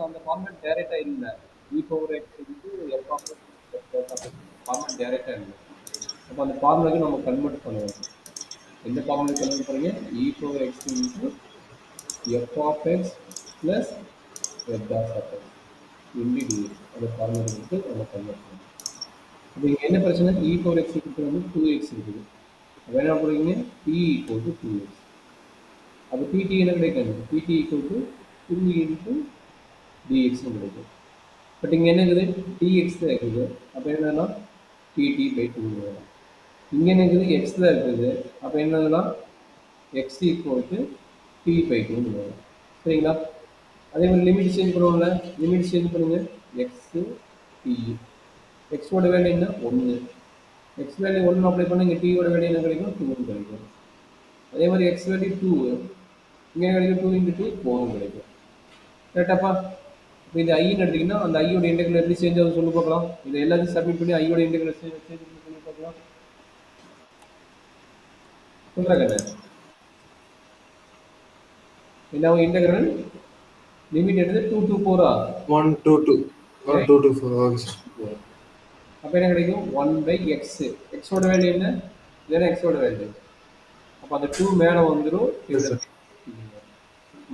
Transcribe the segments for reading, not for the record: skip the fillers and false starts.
அந்த ஃபார்மேட் டைரக்டா இல்ல. e power x into f of x plus of x format டைரக்டா இல்ல. அப்ப அந்த ஃபார்முலாக்கு நம்ம கன்வெர்ட் பண்ணணும். எந்த ஃபார்முலாக்கு கன்வெர்ட் பண்ணீங்க? e power x into f of x plus f dash of x into dx. அந்த ஃபார்முலாக்கு நம்ம கன்வெர்ட் பண்ணணும். அப்ப இங்க என்ன பிரச்சனை? e பவர் x க்கு வந்து 2x இருக்குது. அப்ப என்ன போடுவீங்க? p equal to 2x. அப்போ pt என்ன கிடைக்கும்? pt equal to 2 into dx கிடைக்கும். பட் இங்கே என்ன இருக்குது? dx தான் இருக்குது. அப்போ என்னன்னா pt by 2 வரும். இங்கே என்ன இருக்குது? x தான் இருக்குது. அப்போ என்னன்னா x equal to t by 2 வரும். சரிங்களா? அதே மாதிரி லிமிட் சேஞ்ச் பண்ணுவோம்ல, லிமிட் சேஞ்ச் பண்ணுங்க. x t x ஓட வேல்யூ என்ன? 1. x வேல்யூ 1 அப்ளை பண்ண இங்கே t ஓட வேல்யூ என்ன கிடைக்கும்? 2 கிடைக்கும். அதே மாதிரி x வேல்யூ 2 இங்கே கிடைக்கும் 2 into 2 4 கிடைக்கும். கரெக்டாப்பா? இப்போ இந்த ஐன்னு எடுத்தீங்கன்னா அந்த ஐயோட இன்டெகிரல் எப்படி சேஞ்ச் ஆகும் சொல்லி பார்க்கலாம். இதை எல்லாத்தையும் சப்மிட் பண்ணி ஐயோட இன்டெகிரல் சேஞ்ச் பண்ணி பார்க்கலாம். சொல்றாங்க என்ன இன்டெகிரல் லிமிட் எடுத்து 2 to 4 1 to 2 1 2 to 4 okay sir. அப்போ என்ன கிடைக்கும்? 1 by x. எக்ஸோட வேல்யூ என்ன? இதுதான் எக்ஸோட வேல்யூ. அப்போ அந்த 2 மேலே வந்துடும்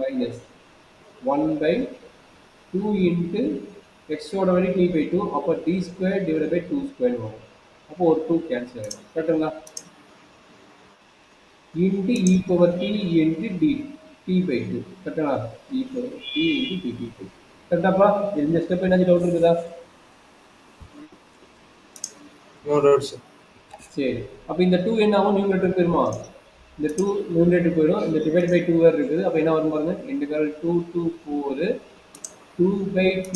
மைனஸ் 1 by 2 into எக்ஸோட வேல்யூ t by 2. அப்போ d square divide by 2 square வரும். அப்போ ஒரு 2 கேன்சல் ஆகிடும். கரெக்டுங்களா? Into e power t into t by 2. கரெக்டுங்களா? e power t into t by 2. கரெக்டாப்பா? இந்த ஸ்டெப் என்ன டவுட் இருக்குதா? No doubt sir. சரி, அப்போ இந்த 2 என்ன ஆகும்? நியூமரேட்டர் போயிருமா? இந்த 2 நியூமரேட்டர் போயிடும். இந்த டிவைட் பை 2 வேறு இருக்குது. அப்போ என்ன வரும் பாருங்க? Integral 2 to 4 2 by t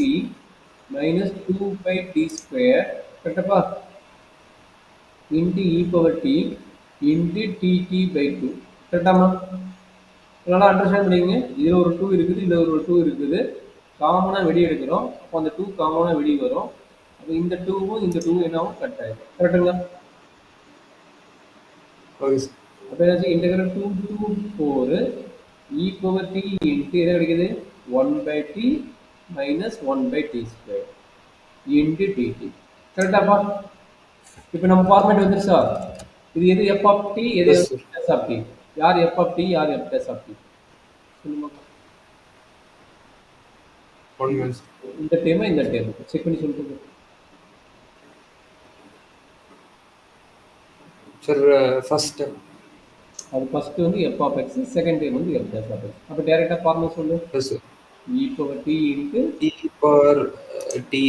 minus 2 by t square. கரெக்டாப்பா? Into e power t into tt by 2. கரெக்டாமா? நல்லா அண்டர்ஸ்டாண்ட் பண்ணிக்கங்க. இதில் ஒரு 2 இருக்குது, இதில் ஒரு 2 இருக்குது. காமனாக வெளியே எடுக்கிறோம். அப்போ அந்த 2 காமனாக வெளியே வரும். அப்போ இந்த 2வும் இந்த 2 என்னாவும் கட் ஆகிடும். கரெக்டுங்களா? Okay sir. அப்போ என்னாச்சு? Integral 2 to 4 e power t into என்ன கிடைக்குது? 1 by t minus 1 by t square into dt. கரெக்டாப்பா? இப்போ நம்ம ஃபார்மேட் வந்துருச்சா? இது எது f of t, எது s of t? யார் f of t, யார் f dash of t? சொல்லுங்க. இந்த டேர்ம் இந்த டேர்ம் செக் பண்ணி சொல்லுங்க சார். ஃபர்ஸ்ட் அது ஃபர்ஸ்ட் வந்து f of x, second term வந்து f dash of x. அப்ப டைரக்ட்டா ஃபார்முலா சொல்லு. Yes sir. e power t into e power t.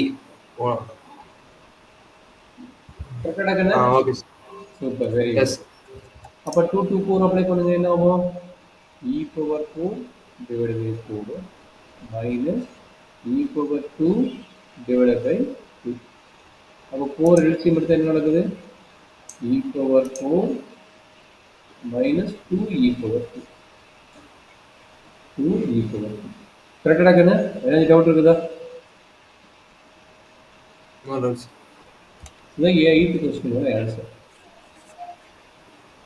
கரெக்ட்டா கண்ணா? Okay sir. Super, very good. அப்ப 2 to 4 அப்ளை பண்ணுங்க. என்ன ஆகும்? e power 4 divided by 4 minus e power 2 divided by 2. அப்ப 4 எல்சிஎம் எடுத்தா என்ன நடக்குது? e power 4 minus 2 e power 2. 2 e power 2. கரெக்ட்டா கண்ணா? ஏதாவது டவுட் இருக்குதா? No doubt sir. இதான் 8th கொஸ்டினோட ஆன்சர்.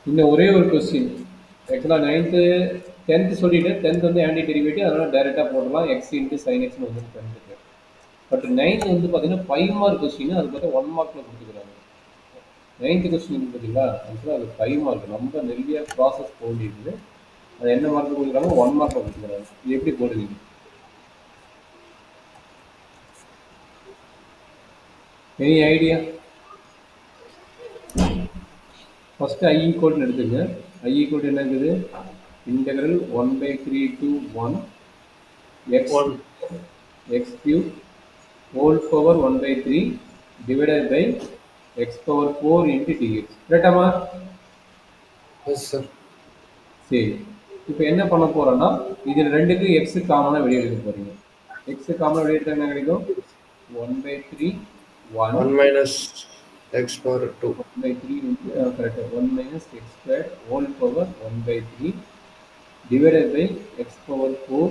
இன்னும் ஒரே ஒரு கொஸ்டின். ஆக்சுவலாக 9th 10th சொல்லிட்டு 10th வந்து ஆன்டி டெரிவேட்டிவ், அதனால் டைரெக்டாக போடலாம் x இன்ட்டு சைன் எக்ஸ்னு வந்து பண்ணிட்டு. பட் 9th வந்து பார்த்தீங்கன்னா 5 மார்க் கொஸ்டின், அது பார்த்தா 1 மார்க்கில் கொடுத்துக்கிறாங்க. 9th கொஸ்டின் பார்த்தீங்களா? ஆக்சுவலாக அது 5 மார்க். ரொம்ப நிறைய ப்ராசஸ் போக வேண்டியது. அது என்ன மார்க் கொடுக்குறாங்க? 1 மார்க்கில் கொடுத்துக்கிறாங்க. இது எப்படி போடுவீங்க? Any idea? ஃபஸ்ட்டு ஐ ஈக்குவல்னு எடுத்துங்க. ஐ ஈக்குவல் என்ன இருக்குது? Integral 1/3 to 1 x cube whole power 1/3 divided by x power 4 into dx. கரெக்டாமா? Yes sir. சரி, இப்போ என்ன பண்ண போறோம்னா இதில் ரெண்டுக்கு எக்ஸ் காமனாக வெளியே எடுக்க போறீங்க. எக்ஸ் காமனாக வெளியே எடுத்தா என்ன கிடைக்கும்? 1/3 1 minus x power 2 1/3 into correct 1 minus x squared whole power 1/3 divided by x power 4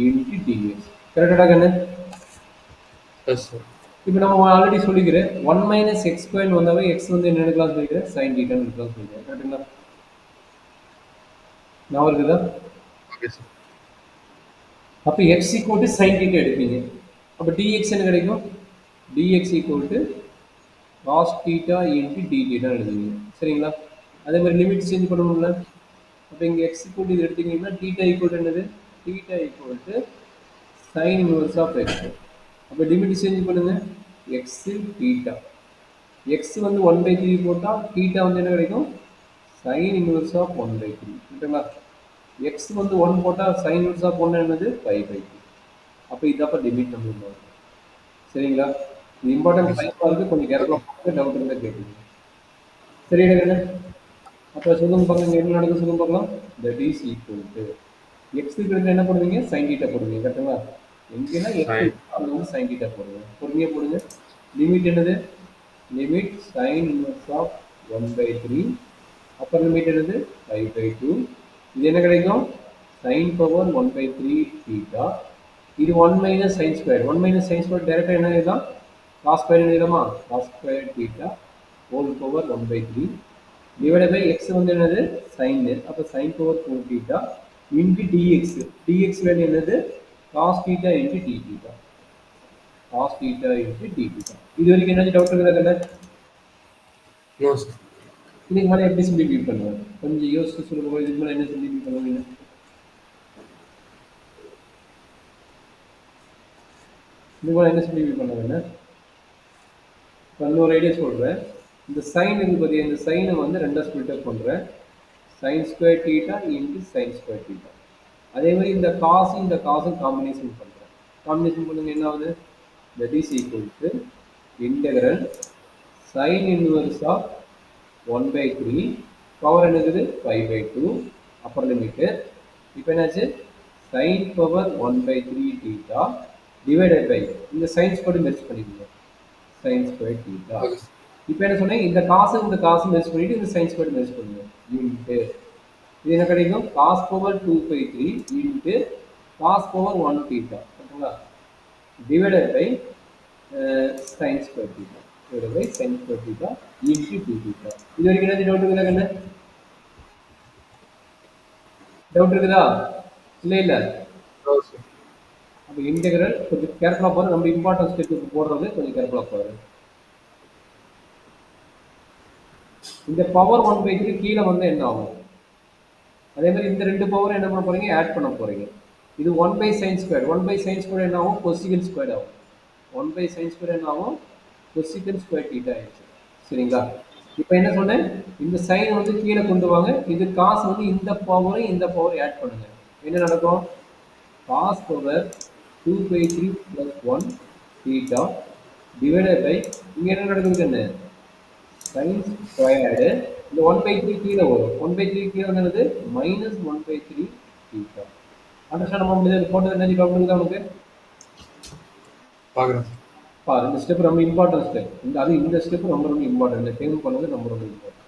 into dx. கரெக்டா கண்ணு? Yes sir. இப்போ நம்ம ஆல்ரெடி சொல்லிக்கிறேன் 1 minus x squared வந்தாவே x வந்து என்ன எடுக்கலாம் சொல்லிக்கிறேன்? sin θ எடுக்கலாம் சொல்லிக்கிறேன். கரெக்டுங்களா? நான் இருக்குதா? Okay sir. அப்போ x equal to sine theta எடுப்பீங்க. அப்போ டிஎக்ஸ் என்ன கிடைக்கும்? D x equal to cos theta into d theta எழுதுவீங்க. சரிங்களா? அதே மாதிரி லிமிட் சேஞ்ச் பண்ணணும்ல. அப்போ இங்கே எக்ஸ் ஈக்குவல் டு இது எடுத்தீங்கன்னா தீட்டா ஈக்குவல் என்னது? Theta equal to sine inverse of x. அப்போ லிமிட் சேஞ்ச் பண்ணுங்க. X theta. எக்ஸ் வந்து 1/3 போட்டால் தீட்டா வந்து என்ன கிடைக்கும்? Sine inverse of 1/3. ஓகேங்களா? எக்ஸ் வந்து 1 போட்டால் சைன் இன்வர்ஸ் ஆஃப் 1 என்னது? 5/2. அப்போ இதப்போ லிமிட் நம்மளுக்கு வரும். சரிங்களா? இது இம்பார்ட்டன்ட் Okay, sir. டைப்பாக இருக்குது. கொஞ்சம் Okay. கேர்ஃபுல்லாக டவுட் இருந்தால் கேட்குங்க. சரி எடுங்க. அப்போ சொல்லுங்க பாருங்க, என்ன நடக்குது சொல்லுங்க பார்க்கலாம். தட் இஸ் ஈக்குவல் டு எக்ஸுக்கு எடுத்து என்ன போடுவீங்க? சைன் தீட்டா போடுவீங்க. கரெக்டுங்களா? எங்கேனா எக்ஸ் Fine. அங்கே வந்து சைன் தீட்டா போடுங்க. பொறுமையாக போடுங்க. லிமிட் என்னது? Limit sine inverse of 1/3. Upper limit என்னது? 5/2. இது என்ன கிடைக்கும்? Sine power 1/3 theta. இது 1 minus sine square. 1 minus sine square டேரெக்டாக என்ன எழுதலாம்? காஸ் ஸ்கொயர் எழுதலாமா? Cos square theta whole power 1/3 divide by x வந்து என்னது? சைன். அப்போ sine power 4 theta into d x. D x value என்னது? Cos theta into d theta. Cos theta into d theta. இது வரைக்கும் என்ன டவுட் இருக்குதா? No, sir. இதுக்கு மேலே எப்படி சிம்பிளிஃபை பண்ணுவேன்? கொஞ்சம் யோசிச்சு சொல்லுங்க. இதுக்கு மேலே என்ன சிம்பிளிஃபை பண்ணுவீங்க? இதுக்கு மேலே என்ன சிம்பிளிஃபை பண்ணுவேன்னா, இப்போ இன்னொரு ஐடியா சொல்கிறேன். இந்த சைன் இருக்கு பார்த்தீங்க, இந்த சைனை வந்து ரெண்டாக ஸ்பிளிட் அப் பண்ணுறேன். Sign square theta into sine square theta. அதே மாதிரி இந்த காசும் காம்பினேஷன் பண்ணுறேன். காம்பினேஷன் பண்ணுங்க, என்ன ஆகுது? That is equal to integral sine inverse of 1/3 power என்னது? 5/2 அப்பர் லிமிட்டு. இப்போ என்னாச்சு? Sine power 1/3 theta divided by இந்த சைன் ஸ்கொயர் மெர்ஜ் பண்ணிக்கோங்க. Sine square theta. Okay, sir. இப்போ என்ன சொன்னேன்? இந்த காசு மெர்ஜ் பண்ணிட்டு இந்த சைன் ஸ்கொயர் மெர்ஜ் பண்ணுங்க. இன்ட்டு இது என்ன கிடைக்கும்? Cos power 2/3 into cos power 1 theta. ஓகேங்களா? Divided by sine square theta. Divided by sine square theta into 2 theta. இது வரைக்கும் என்ன டவுட் இருக்குதா கண்ணு? டவுட் இருக்குதா? இல்லை இல்லை. No, sir. அப்போ இன்டெகிரல் கொஞ்சம் கேர்ஃபுல்லாக போகிற, நம்ம இம்பார்ட்டன்ட் ஸ்டெப்புக்கு போடுறது கொஞ்சம் கேர்ஃபுல்லாக போகிறது. இந்த பவர் 1/3 கீழே வந்து என்ன ஆகும்? அதே மாதிரி இந்த ரெண்டு பவரும் என்ன பண்ண போறீங்க? ஆட் பண்ண போறீங்க. இது 1/sin ஸ்கொயர். 1/sin ஸ்கொயர் என்ன ஆகும்? கொசிகன் ஸ்கொயர் ஆகும். 1/sin ஸ்கொயர் என்ன ஆகும்? கொசிகன் ஸ்கொயர் தீட்டா ஆயிடுச்சு. சரிங்களா? இப்போ என்ன சொன்னேன்? இந்த சைன் வந்து கீழே கொண்டு வாங்க. இது காசு வந்து இந்த பவரையும் இந்த பவரையும் ஆட் பண்ணுங்க. என்ன நடக்கும்? Cos power 2/3 + 1 theta divided by இங்க என்ன நடக்குது? என்ன sin ஸ்கொயர்டு இந்த 1/3 கீழே வரும். 1/3 கீழே வந்தது -1/3 தீட்டா. அண்டர்ஸ்டாண்ட் பண்ண முடியாது? போட்டது என்ன ப்ராப்ளம் தான் நமக்கு? பார்க்குறேன். பாரு, இந்த ஸ்டெப் ரொம்ப இம்பார்ட்டன்ட் ஸ்டெப். இந்த ஸ்டெப் ரொம்ப ரொம்ப இம்பார்ட்டன்ட். இந்த டேம் பண்ணது ரொம்ப ரொம்ப இம்பார்ட்டன்ட்.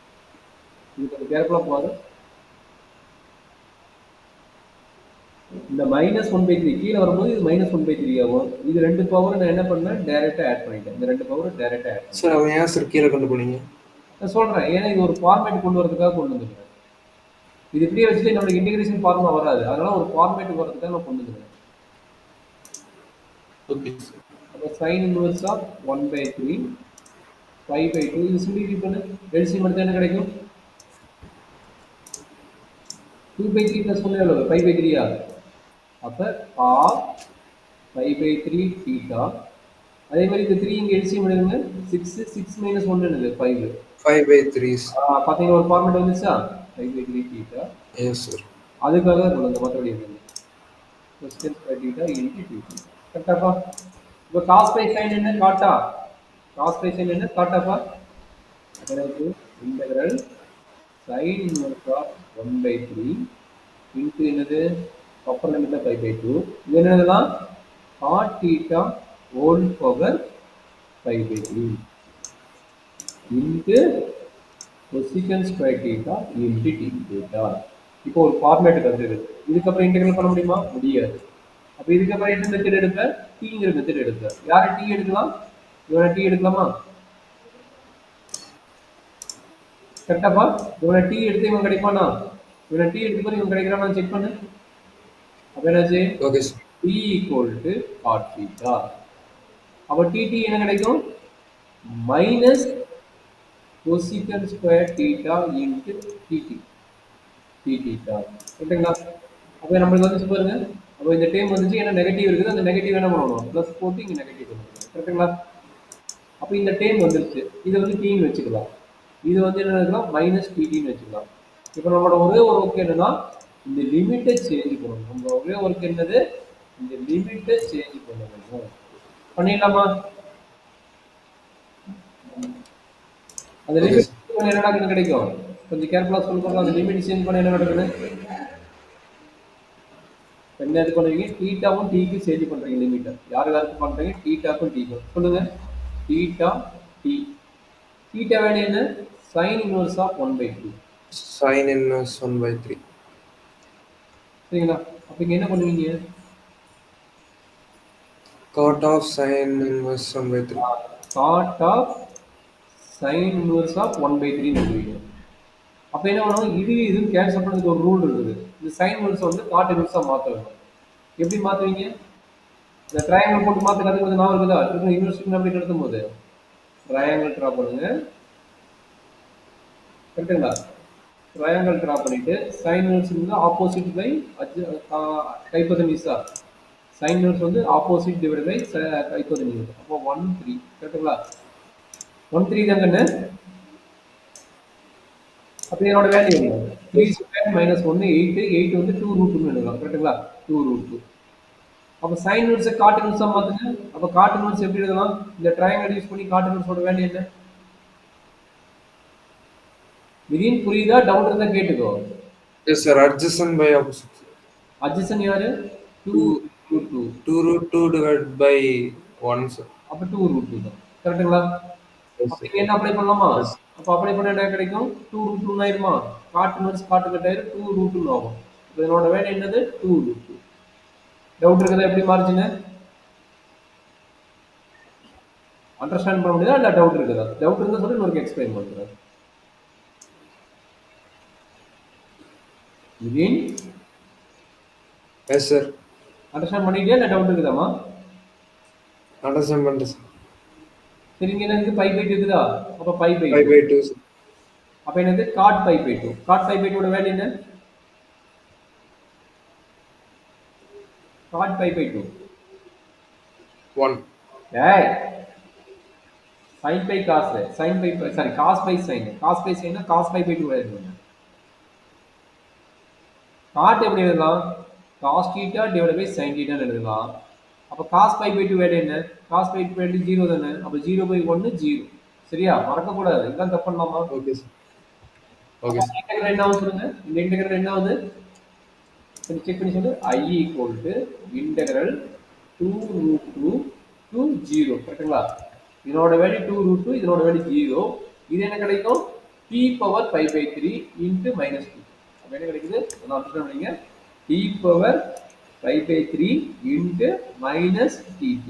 இது கொஞ்சம் கேர்ஃபுல்லாக பாரு. இந்த -1/3 கீழே வரும்போது இது -1/3 ஆகும். இது ரெண்டு பவர் நான் என்ன பண்ணேன்? டைரக்டா ஆட் பண்ணிட்டேன். இந்த ரெண்டு பவர் டைரக்டா ஆட் பண்ணேன். சார் அவன் ஏன் சார் கீழே கொண்டு போனீங்க? நான் சொல்றேன், ஏன்னா இது ஒரு ஃபார்மேட் கொண்டு வரதுக்காக கொண்டு வந்துருக்கேன். இது இப்படியே வச்சுட்டு நம்மளுக்கு இன்டெகிரேஷன் ஃபார்முலா வராது. அதனால ஒரு ஃபார்மேட் வரதுக்காக நான் கொண்டு வந்துருக்கேன். Okay sir. அப்போ சைன் இன்வர்ஸ் ஆஃப் 1/3 5/2 இது சிம்பிளிஃபை பண்ணு. எல்சிஎம் எடுத்தா என்ன கிடைக்கும்? 2/3 + 1 எவ்வளவு? 5/3 அப்போ cos 5/3 தீட்டா. அதே மாதிரி இந்த 3 இங்கே எல்சிஎம் எடுங்க. 6 - 1 என்னது? 5. 5/3. பார்த்தீங்கன்னா ஒரு ஃபார்மேட் வந்துச்சா? 5/3 தீட்டா. Yes sir. அதுக்காக கொண்டு மற்றபடி இருக்குது. Question square theta into d t. கரெக்டாப்பா? இப்போ காஸ் பை சைன் என்ன? காட்டா. காஸ் பை சைன் என்ன? காட்டாப்பா. அதற்கு integral sine inverse of 1/3 into என்னது? அப்பர் லிமிட்ல 5/2. இது என்னதுலாம்? Cot theta whole power 5/3 into cosecant square theta into d theta. இப்போ ஒரு ஃபார்மேட் வந்துருக்கு. இதுக்கப்புறம் இன்டெகிரல் பண்ண முடியுமா? முடியாது. அப்போ இதுக்கப்புறம் என்ன மெத்தட் எடுப்ப? டீங்கிற மெத்தட் எடுப்ப. யாரை டீ எடுக்கலாம்? இவனை டீ எடுக்கலாமா? கரெக்டாப்பா? இவனை டீ எடுத்து இவன் கிடைப்பானா? இவனை டீ எடுத்து போய் இவன் கிடைக்கிறானா செக் பண்ணு. அப்போ என்னாச்சு? Okay sir. T equal to cot theta. அப்போ TT என்ன கிடைக்கும்? Minus cosecant square theta into TT. T theta. ஓகேங்களா? அப்போ நம்மளுக்கு வந்து பாருங்க. அப்போ இந்த டேம் வந்துச்சு ஏன்னா நெகட்டிவ் இருக்குது. அந்த நெகட்டிவ் என்ன பண்ணணும்? ப்ளஸ் போட்டு இங்கே நெகட்டிவ் பண்ணணும். கரெக்டுங்களா? அப்போ இந்த டேம் வந்துருச்சு. இதை வந்து டீன்னு வச்சுக்கலாம். இது வந்து என்ன இருக்கலாம்? மைனஸ் டிடின்னு வச்சுக்கலாம். இப்போ நம்மளோட ஒரே ஒரு ஒர்க் என்னன்னா இந்த லிமிட்டை சேஞ்ச் பண்ணணும். நம்ம ஒரே ஒர்க் என்னது? இந்த லிமிட்டை சேஞ்ச் பண்ணணும். பண்ணிடலாமா? அந்த Okay, லிமிட் sir. பண்ண என்ன நடக்குது கிடைக்கும்? கொஞ்சம் கேர்ஃபுல்லாக சொல்லுங்க. அந்த லிமிட் சேஞ்ச் பண்ண என்ன நடக்குது? என்ன இது பண்ணுவீங்க? தீட்டாவும் டீக்கு சேஞ்ச் பண்றீங்க லிமிட்டை. யார் யாருக்கு பண்றீங்க? தீட்டாக்கும் டீக்கும். சொல்லுங்க. Theta d. தீட்டா வேல்யூ என்ன? sin inverse of 1/2. Sin inverse 1/3. சரிங்களா? அப்ப இங்க என்ன பண்ணுவீங்க? Cot of sin inverse 1/3. cot of sin inverse of 1/3 ன்னு எழுதுவீங்க. அப்ப என்ன பண்ணுவோம்? இதுவும் கேன்சல் பண்றதுக்கு ஒரு ரூல் இருக்குது. இந்த sin inverse வந்து cot inverse ஆ மாத்த வேணும். எப்படி மாத்துவீங்க? இந்த ட்ரையாங்கிள் போட்டு மாத்த கத்துக்கிறது ஞாபகம் இருக்குதா? திரும்ப இன்வெர்ஸ் அப்படி நடத்தும் போது ட்ரையாங்கிள் ட்ரா பண்ணுங்க. கரெக்டுங்களா? ட்ரையாங்கிள் ட்ரா பண்ணிட்டு sin inverse வந்து ஆப்போசிட் பை ஹைபோதெனியூஸா sin inverse வந்து ஆப்போசிட் டிவைட் பை ஹைபோதெனியூஸ். அப்போ 1 3 கரெக்டுங்களா? 1 3 தாங்கன்னு. அப்ப இதனோட வேல்யூ என்ன? 3 ஸ்கொயர் மைனஸ் 1 8 8 வந்து 2 ரூட் 2 எழுதலாம். கரெக்டுங்களா? 2 ரூட் 2. அப்ப sin inverse cot inverse மாத்துங்க. அப்ப cot inverse எப்படி எழுதலாம்? இந்த ட்ரையாங்கிள் யூஸ் பண்ணி cot inverse ஓட வேல்யூ என்ன? விதின் புரியுதா? டவுட் இருந்தா கேட்டுக்கோ. Yes, sir. Adjacent by opposite. Adjacent யாரு? 2 2 root 2. 2 root 2 divided by 1, sir. அப்ப 2 ரூட் 2 தான். கரெக்ட்டுங்களா? Yes, அப்ப sir. இங்க என்ன அப்ளை பண்ணலாமா? Yes. அப்ப அப்ளை பண்ணா என்ன கிடைக்கும்? 2 ரூட் 2 ஆயிருமா? cot inverse cot கட் ஆயிரும் 2 ரூட் 2 ஆகும். இப்ப இதனோட வேல்யூ என்னது? 2 ரூட் 2. டவுட் இருக்குதா எப்படி மாறுச்சுன்னு? அண்டர்ஸ்டாண்ட் பண்ண முடியுதா இல்ல டவுட் இருக்குதா? டவுட் இருந்தா சொல்லி இன்னொரு எக்ஸ்பிளைன் பண்றேன். Within Yes, sir. அண்டர்ஸ்டாண்ட் பண்ணிட்டியா இல்ல டவுட் இருக்குதாமா? Understand, sir. சரி இங்க என்ன இருக்கு? பை பை 2 இருக்குதா? அப்ப பை பை 5 2. by 2, sir. அப்ப என்னது? cot pi by 2. cot pi by 2 ஓட வேல்யூ என்ன? cot pi by 2. 1. ஏய் sin by cos sin by sorry cos by sin cos by sin cos pi by 2 எழுதுங்க. cot எப்படி எழுதலாம்? cos theta divided by sin theta ன்னு எழுதலாம். அப்ப cos pi by 2 value என்ன? cos பை 2 வேல்யூ 0 தானே. அப்ப 0 பை 1 0. சரியா? மறக்க கூடாது. இதான் தப்பு பண்ணலாமா? Okay, sir. Okay, sir. Integral என்ன ஆகும் சொல்லுங்க. இந்த இன்டெகிரல் என்ன ஆகுது? கொஞ்சம் செக் பண்ணி சொல்லு. I equal to integral 2 root 2 to 0. கரெக்ட்டுங்களா? இதனோட வேல்யூ 2 root 2, இதனோட வேல்யூ 0. இது என்ன கிடைக்கும்? t power pi by 3 into minus 2. அப்ப என்ன கிடைக்குது? நான் அப்சர்வ் பண்ணீங்க. t power pi by 3 into minus tt.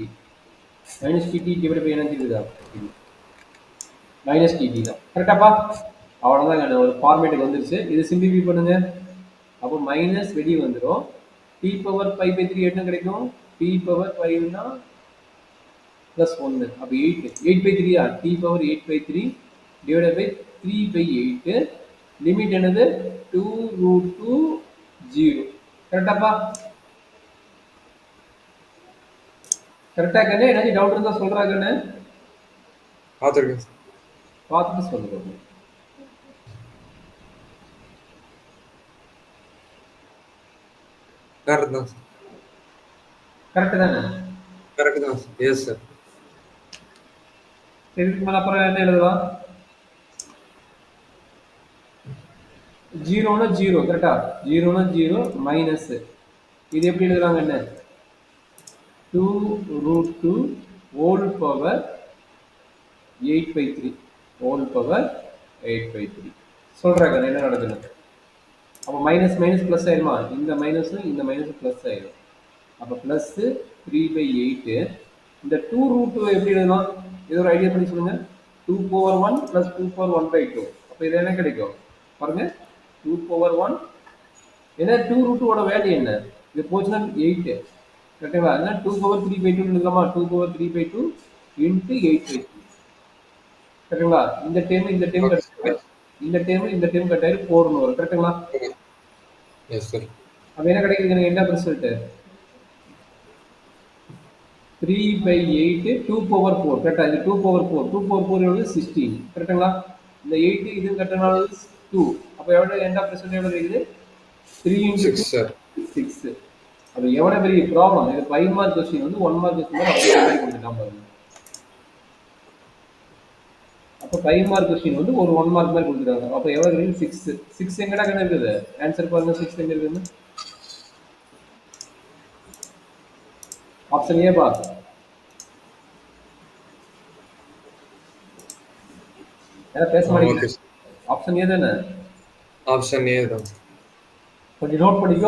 minus tt divide by என்ன இருக்குதா? minus tt தான். கரெக்டாப்பா? அவ்வளவுதான் ஒரு ஃபார்மேட்டுக்கு வந்துருச்சு. இது சிம்பிளிஃபை பண்ணுங்க. அப்போ மைனஸ் வெளியே வந்துடும். டி பவர் 5 பை 3 என்ன கிடைக்கும்? டி பவர் 5னா ப்ளஸ் 1. அப்போ 8 8 by 3 t power 8 by 3 divided by 3 by 8. Limit என்னது? 2 ரூட் 2 0. கரெக்டாப்பா? கரெக்டா கண்ணே? ஏதாச்சும் டவுட் இருந்தா சொல்றாங்கன்னு பார்த்துருக்கேன், sir. பார்த்துட்டு சொல்லுங்க. Correct தான், sir. கரெக்ட் தானே? Correct தான், sir. Yes, sir. இதுக்கு மேல அப்புறம் என்ன எழுதலாம்? 0னா 0 கரெக்டா? 0னா 0 மைனஸ் இது எப்படி எழுதுறாங்க என்ன? 2 root 2 whole power 8 by 3 whole power 8 by 3 சொல்றாங்க என்ன நடக்குது? அப்ப மைனஸ் மைனஸ் பிளஸ் ஆயிருமா? இந்த மைனஸ் பிளஸ் ஆயிரும். அப்ப பிளஸ் 3 by 8. இந்த 2 root 2 எப்படி எழுதலாம்? இது ஒரு ஐடியா பண்ணி சொல்லுங்க. 2 power 1 plus 2 power 1 by 2. அப்ப இது என்ன கிடைக்கும்? பாருங்க 2 power 1 ஏன்னா 2 root 2 ஓட வேல்யூ என்ன? இது போச்சுன்னா 8. கரெக்டுங்களா? அதனால 2 பவர் 3 பை 2 எழுதலாமா? 2 பவர் 3 பை 2 இன்ட்டு 8 பை 2. கரெக்டுங்களா? இந்த டேர்ம் இந்த டேர்ம் Okay, கட் sir. இந்த டேர்ம் கட் ஆயிரும் 4ன்னு வரும். கரெக்டுங்களா? Okay. Yes, sir. அப்ப என்ன கிடைக்குது எனக்கு என்ன ரிசல்ட்? 3 by 8 2 power 4. கரெக்டா? இது 2 power 4. 2 power 4 எவ்வளவு? 16. கரெக்டுங்களா? இந்த 8 இது கட்டனால 2. அப்ப எவ்வளவு எண்ட் ஆஃப் ரிசல்ட் எவ்வளவு இருக்குது? 3 into 6, 2 sir. 6. அப்ப எவ்வளவு பெரிய ப்ராப்ளம். இது 5 மார்க் கொஸ்டின் வந்து 1 மார்க் கொஸ்டின் அப்படியே மாதிரி கொடுத்துட்டான் பாருங்க. அப்ப 5 மார்க் கொஸ்டின் வந்து ஒரு 1 மார்க் மாதிரி கொடுத்துட்டாங்க. அப்ப எவ்வளவு இருக்குது? 6. 6 எங்கடா கண்ணு இருக்குது? ஆன்சர் பாருங்க 6 எங்க இருக்குன்னு. ஆப்ஷன் ஏ பா. யாரா பேச Okay, மாட்டீங்க. sir. ஆப்ஷன் ஏ தானே? Option A, then. கொஞ்சம் நோட் பண்ணிக்கோ.